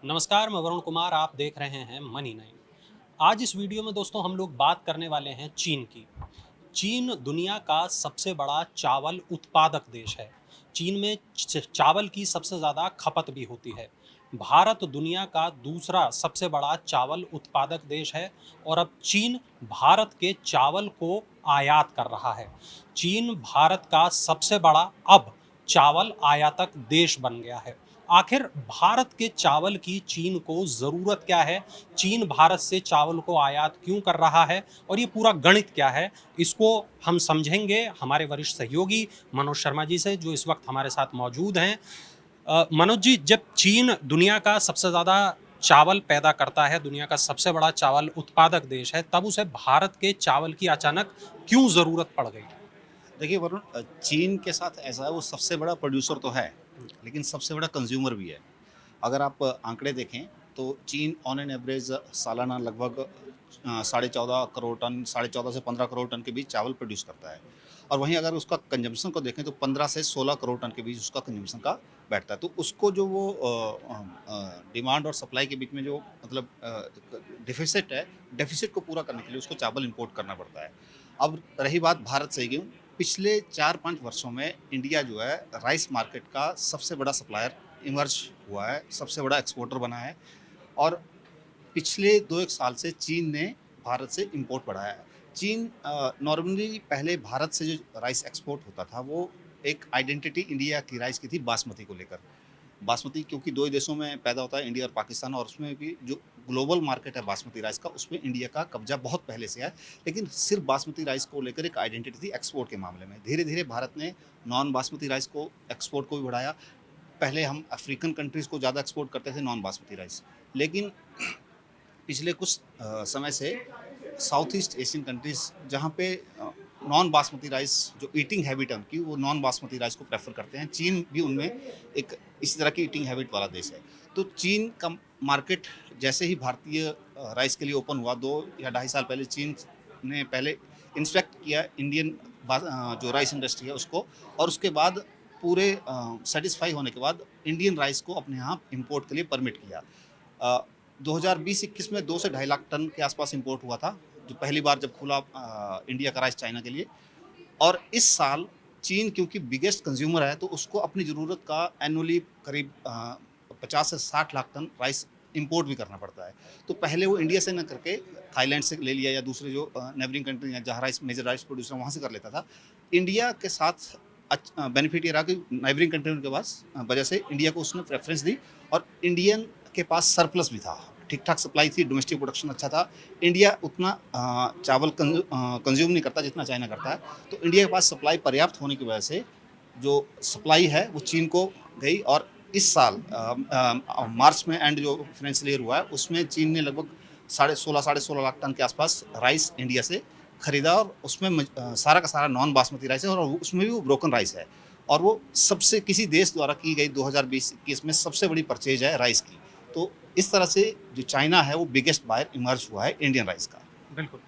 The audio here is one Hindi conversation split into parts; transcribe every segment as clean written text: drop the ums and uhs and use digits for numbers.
नमस्कार, मैं वरुण कुमार। आप देख रहे हैं मनी नाइन। आज इस वीडियो में दोस्तों हम लोग बात करने वाले हैं चीन की। चीन दुनिया का सबसे बड़ा चावल उत्पादक देश है। चीन में चावल की सबसे ज़्यादा खपत भी होती है। भारत दुनिया का दूसरा सबसे बड़ा चावल उत्पादक देश है और अब चीन भारत के चावल को आयात कर रहा है। चीन भारत का सबसे बड़ा अब चावल आयातक देश बन गया है। आखिर भारत के चावल की चीन को ज़रूरत क्या है? चीन भारत से चावल को आयात क्यों कर रहा है और ये पूरा गणित क्या है? इसको हम समझेंगे हमारे वरिष्ठ सहयोगी मनोज शर्मा जी से, जो इस वक्त हमारे साथ मौजूद हैं। मनोज जी, जब चीन दुनिया का सबसे ज़्यादा चावल पैदा करता है, दुनिया का सबसे बड़ा चावल उत्पादक देश है, तब उसे भारत के चावल की अचानक क्यों ज़रूरत पड़ गई? देखिए वरुण, चीन के साथ ऐसा है, वो सबसे बड़ा प्रोड्यूसर तो है, लेकिन सबसे बड़ा कंज्यूमर भी है। अगर आप आंकड़े देखें तो चीन ऑन एन एवरेज सालाना लगभग 14.5 करोड़ टन, 14.5 से 15 करोड़ टन के बीच चावल प्रोड्यूस करता है। और वहीं अगर उसका कंजम्पशन को देखें तो 15 से 16 करोड़ टन के बीच उसका कंजम्पशन का बैठता है। तो उसको जो वो डिमांड और सप्लाई के बीच में जो मतलब डिफिसिट है, डेफिसिट को पूरा करने के लिए उसको चावल इंपोर्ट करना पड़ता है। अब रही बात भारत से, क्यों पिछले 4-5 वर्षों में इंडिया जो है राइस मार्केट का सबसे बड़ा सप्लायर इमर्ज हुआ है, सबसे बड़ा एक्सपोर्टर बना है। और पिछले 2-1 साल से चीन ने भारत से इंपोर्ट बढ़ाया है। चीन नॉर्मली पहले भारत से जो राइस एक्सपोर्ट होता था वो एक आइडेंटिटी इंडिया की राइस की थी बासमती को लेकर। बासमती क्योंकि 2 ही देशों में पैदा होता है, इंडिया और पाकिस्तान, और उसमें भी जो ग्लोबल मार्केट है बासमती राइस का, उसमें इंडिया का कब्जा बहुत पहले से है। लेकिन सिर्फ बासमती राइस को लेकर एक आइडेंटिटी थी एक्सपोर्ट के मामले में। धीरे-धीरे भारत ने नॉन बासमती राइस को एक्सपोर्ट को भी बढ़ाया। पहले हम अफ्रीकन कंट्रीज़ को ज़्यादा एक्सपोर्ट करते थे नॉन बासमती राइस। लेकिन पिछले कुछ समय से साउथ ईस्ट एशियन कंट्रीज़ जहाँ पे नॉन बासमती राइस जो ईटिंग हैबिट है उनकी, वो नॉन बासमती राइस को प्रेफ़र करते हैं। चीन भी उनमें एक इसी तरह की ईटिंग हैबिट वाला देश है। तो चीन का मार्केट जैसे ही भारतीय राइस के लिए ओपन हुआ 2 या ढाई साल पहले, चीन ने पहले इंस्पेक्ट किया इंडियन जो राइस इंडस्ट्री है उसको, और उसके बाद पूरे सैटिस्फाई होने के बाद इंडियन राइस को अपने यहाँ इम्पोर्ट के लिए परमिट किया। 2020-21 में 2 से ढाई लाख टन के आसपास इंपोर्ट हुआ था, जो पहली बार जब खुला इंडिया का राइस चाइना के लिए। और इस साल चीन क्योंकि बिगेस्ट कंज्यूमर है तो उसको अपनी ज़रूरत का एनुअली करीब 50 से 60 लाख टन राइस इंपोर्ट भी करना पड़ता है। तो पहले वो इंडिया से न करके थाईलैंड से ले लिया या दूसरे जो नेबरिंग कंट्री हैं जहाँ राइस मेजर राइस प्रोड्यूसर वहाँ से कर लेता था। इंडिया के साथ बेनिफिट ये रहा कि नेबरिंग कंट्रियों के पास वजह से इंडिया को उसने प्रेफरेंस दी, और इंडियन के पास सरप्लस भी था, ठीक ठाक सप्लाई थी, डोमेस्टिक प्रोडक्शन अच्छा था। इंडिया उतना चावल कंज्यूम नहीं करता जितना चाइना करता है। तो इंडिया के पास सप्लाई पर्याप्त होने की वजह से जो सप्लाई है वो चीन को गई। और इस साल मार्च में एंड जो फाइनेंशियल ईयर हुआ है उसमें चीन ने लगभग साढ़े 16 लाख टन के आसपास राइस इंडिया से खरीदा, और उसमें सारा का सारा नॉन बासमती राइस है, और उसमें भी वो ब्रोकन राइस है। और वो सबसे किसी देश द्वारा की गई 2020-21 में सबसे बड़ी परचेज है राइस की। तो इस तरह से जो चाइना है वो बिगेस्ट बायर इमर्ज हुआ है इंडियन राइस का। बिल्कुल।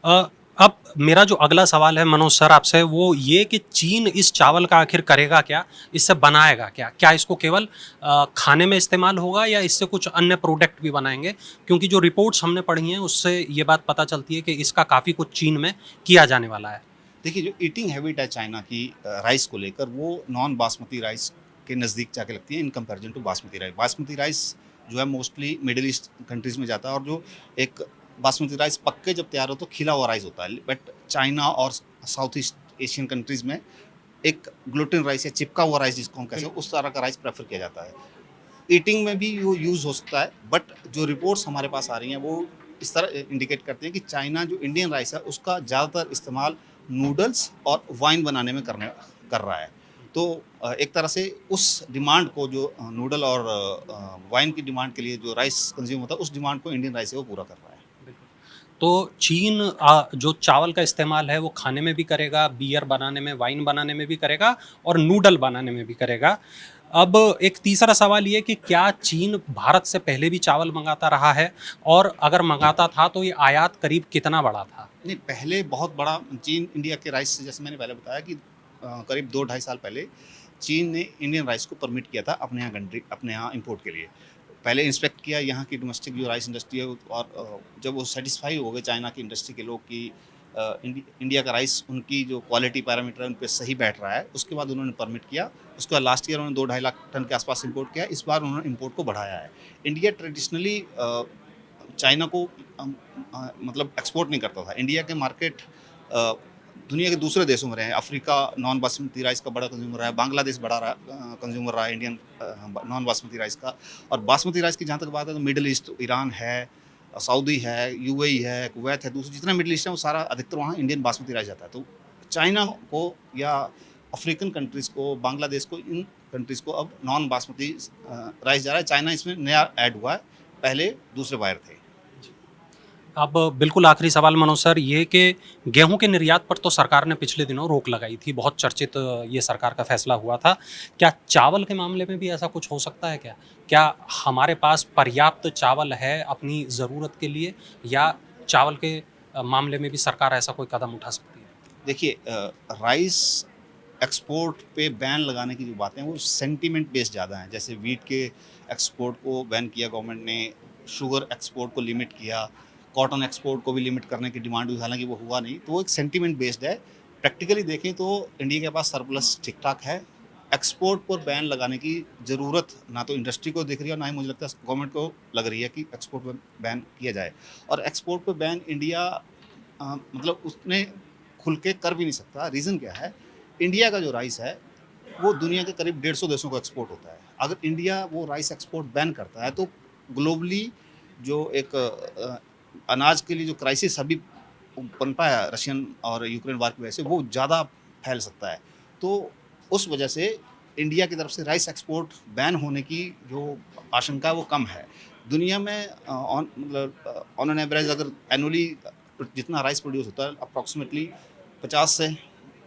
अ, अब मेरा जो अगला सवाल है मनोज सर आपसे, वो ये कि चीन इस चावल का आखिर करेगा क्या? इससे बनाएगा क्या? क्या इसको केवल खाने में इस्तेमाल होगा या इससे कुछ अन्य प्रोडक्ट भी बनाएँगे? क्योंकि जो रिपोर्ट्स हमने पढ़ी हैं उससे ये बात पता चलती है कि इसका काफ़ी कुछ चीन में किया जाने वाला है। देखिए जो ईटिंग हैबिट है चाइना की राइस को लेकर, वो नॉन बासमती राइस के नज़दीक जाके लगती है in comparison to basmati rice. Basmati rice जो है मोस्टली मिडिल ईस्ट कंट्रीज़ में जाता है, और जो एक बासमती राइस पक के जब तैयार हो तो खिला हुआ राइस होता है। बट चाइना और साउथ ईस्ट एशियन कंट्रीज़ में एक ग्लूटेन राइस या चिपका हुआ राइस जिसको हम कहते हैं, उस तरह का राइस प्रेफ़र किया जाता है। ईटिंग में भी वो यूज़ हो सकता है, बट जो रिपोर्ट्स हमारे पास आ रही हैं वो इस तरह इंडिकेट करते हैं कि चाइना जो इंडियन राइस है उसका ज़्यादातर इस्तेमाल नूडल्स और वाइन बनाने में कर रहा है। तो एक तरह से उस डिमांड को जो नूडल और वाइन की डिमांड के लिए जो राइस कंज्यूम होता है, उस डिमांड को इंडियन राइस से वो पूरा कर रहा है। बिल्कुल। तो चीन जो चावल का इस्तेमाल है वो खाने में भी करेगा, बियर बनाने में, वाइन बनाने में भी करेगा और नूडल बनाने में भी करेगा। अब एक तीसरा सवाल ये कि क्या चीन भारत से पहले भी चावल मँगाता रहा है? और अगर मँगाता था तो ये आयात करीब कितना बड़ा था? नहीं, पहले बहुत बड़ा चीन इंडिया के राइस से, जैसे मैंने पहले बताया कि करीब 2 ढाई साल पहले चीन ने इंडियन राइस को परमिट किया था अपने यहाँ कंट्री अपने यहाँ इंपोर्ट के लिए। पहले इंस्पेक्ट किया यहाँ की डोमेस्टिक जो राइस इंडस्ट्री है और जब वो सेटिस्फाई हो गए चाइना की इंडस्ट्री के लोग कि इंडिया का राइस उनकी जो क्वालिटी पैरामीटर है उन पर सही बैठ रहा है, उसके बाद उन्होंने परमिट किया। उसके बाद लास्ट ईयर उन्होंने 2-2.5 लाख टन के आसपास इंपोर्ट किया। इस बार उन्होंने इंपोर्ट को बढ़ाया है। इंडिया ट्रेडिशनली चाइना को मतलब एक्सपोर्ट नहीं करता था। इंडिया के मार्केट दुनिया के दूसरे देशों में रहे हैं। अफ्रीका नॉन बासमती राइस का बड़ा कंज्यूमर रहा है, बांग्लादेश बड़ा कंज्यूमर रहा है इंडियन नॉन बासमती राइस का। और बासमती राइस की जहाँ तक बात है तो मिडिल ईस्ट, ईरान है, सऊदी है, यूएई है, कुवैत है, दूसरे जितना मिडिल ईस्ट है वो सारा अधिकतर वहाँ इंडियन बासमती राइस जाता है। तो चाइना को या अफ्रीकन कंट्रीज़ को, बांग्लादेश को, इन कंट्रीज़ को अब नॉन बासमती राइस जा रहा है। चाइना इसमें नया ऐड हुआ है, पहले दूसरे बायर थे। अब बिल्कुल आखिरी सवाल मनोज सर, ये कि गेहूं के निर्यात पर तो सरकार ने पिछले दिनों रोक लगाई थी, बहुत चर्चित ये सरकार का फैसला हुआ था। क्या चावल के मामले में भी ऐसा कुछ हो सकता है? क्या हमारे पास पर्याप्त चावल है अपनी ज़रूरत के लिए, या चावल के मामले में भी सरकार ऐसा कोई कदम उठा सकती है? देखिए, राइस एक्सपोर्ट पे बैन लगाने की जो बातें हैं वो सेंटीमेंट बेस्ड ज़्यादा हैं। जैसे वीट के एक्सपोर्ट को बैन किया गवर्नमेंट ने, शुगर एक्सपोर्ट को लिमिट किया, कॉटन एक्सपोर्ट को भी लिमिट करने की डिमांड हुई, हालांकि वो हुआ नहीं। तो वो एक सेंटीमेंट बेस्ड है। प्रैक्टिकली देखें तो इंडिया के पास सरप्लस ठीक ठाक है। एक्सपोर्ट पर बैन लगाने की ज़रूरत ना तो इंडस्ट्री को दिख रही है और ना ही मुझे लगता है गवर्नमेंट को लग रही है कि एक्सपोर्ट पर बैन किया जाए। और एक्सपोर्ट पर बैन इंडिया मतलब उसने खुल के कर भी नहीं सकता। रीज़न क्या है? इंडिया का जो राइस है वो दुनिया के करीब 150 देशों को एक्सपोर्ट होता है। अगर इंडिया वो राइस एक्सपोर्ट बैन करता है तो ग्लोबली जो एक अनाज के लिए जो क्राइसिस अभी बन पाया रशियन और यूक्रेन वार की वजह से, वो ज़्यादा फैल सकता है। तो उस वजह से इंडिया की तरफ से राइस एक्सपोर्ट बैन होने की जो आशंका है वो कम है। दुनिया में मतलब ऑन एन एवरेज अगर एनुअली जितना राइस प्रोड्यूस होता है अप्रॉक्सीमेटली 50 से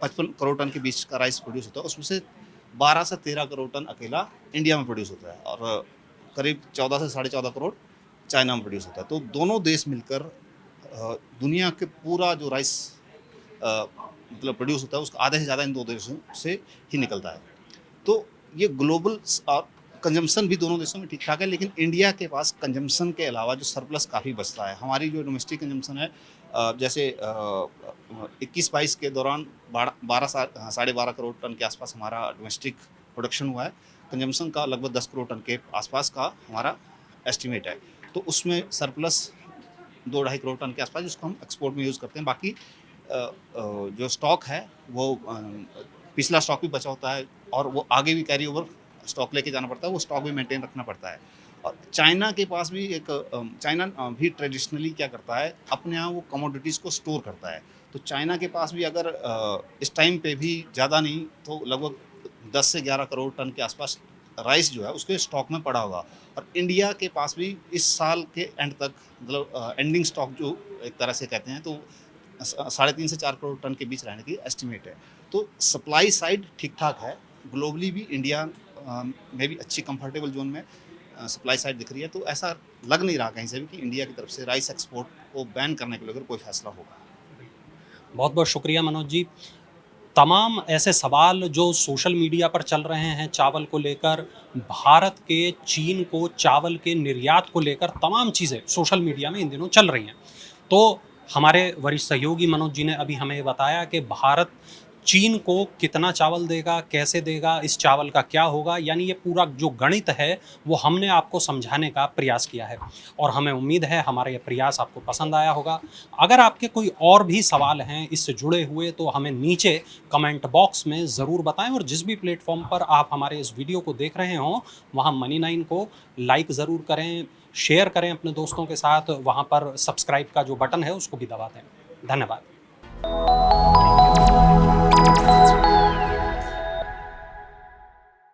55 करोड़ टन के बीच का राइस प्रोड्यूस होता है। उसमें से 12 से 13 करोड़ टन अकेला इंडिया में प्रोड्यूस होता है और करीब 14 से 14.5 करोड़ चाइना में प्रोड्यूस होता है। तो दोनों देश मिलकर दुनिया के पूरा जो राइस मतलब प्रोड्यूस होता है उसका आधे से ज़्यादा इन दो देशों से ही निकलता है। तो ये ग्लोबल कंजम्पशन भी दोनों देशों में ठीक ठाक है, लेकिन इंडिया के पास कंजम्पशन के अलावा जो सरप्लस काफ़ी बचता है। हमारी जो डोमेस्टिक कंजम्पशन है जैसे 21-22 के दौरान 12.5 करोड़ टन के आसपास हमारा डोमेस्टिक प्रोडक्शन हुआ है। कंजम्पशन का लगभग 10 करोड़ टन के आसपास का हमारा एस्टिमेट है। तो उसमें सरप्लस 2-2.5 करोड़ टन के आसपास जिसको हम एक्सपोर्ट में यूज़ करते हैं। बाकी जो स्टॉक है वो पिछला स्टॉक भी बचा होता है और वो आगे भी कैरी ओवर स्टॉक लेके जाना पड़ता है, वो स्टॉक भी मेंटेन रखना पड़ता है। और चाइना के पास भी एक चाइना भी ट्रेडिशनली क्या करता है, अपने यहाँ वो कमोडिटीज़ को स्टोर करता है। तो चाइना के पास भी अगर इस टाइम पे भी ज़्यादा नहीं तो लगभग 10 से 11 करोड़ टन के आसपास राइस जो है उसके स्टॉक में पड़ा होगा। और इंडिया के पास भी इस साल के एंड तक मतलब एंडिंग स्टॉक जो एक तरह से कहते हैं तो 3.5 से 4 करोड़ टन के बीच रहने की एस्टिमेट है। तो सप्लाई साइड ठीक ठाक है। ग्लोबली भी इंडिया में भी अच्छी कंफर्टेबल जोन में सप्लाई साइड दिख रही है। तो ऐसा लग नहीं रहा कहीं से भी कि इंडिया की तरफ से राइस एक्सपोर्ट को बैन करने को लेकर कोई फैसला होगा। बहुत बहुत शुक्रिया मनोज जी। तमाम ऐसे सवाल जो सोशल मीडिया पर चल रहे हैं चावल को लेकर, भारत के चीन को चावल के निर्यात को लेकर तमाम चीज़ें सोशल मीडिया में इन दिनों चल रही हैं। तो हमारे वरिष्ठ सहयोगी मनोज जी ने अभी हमें बताया कि भारत चीन को कितना चावल देगा, कैसे देगा, इस चावल का क्या होगा, यानी ये पूरा जो गणित है वो हमने आपको समझाने का प्रयास किया है और हमें उम्मीद है हमारा ये प्रयास आपको पसंद आया होगा। अगर आपके कोई और भी सवाल हैं इससे जुड़े हुए तो हमें नीचे कमेंट बॉक्स में ज़रूर बताएं और जिस भी प्लेटफॉर्म पर आप हमारे इस वीडियो को देख रहे हों वहाँ मनी9 को लाइक ज़रूर करें, शेयर करें अपने दोस्तों के साथ, वहाँ पर सब्सक्राइब का जो बटन है उसको भी दबा दें। धन्यवाद।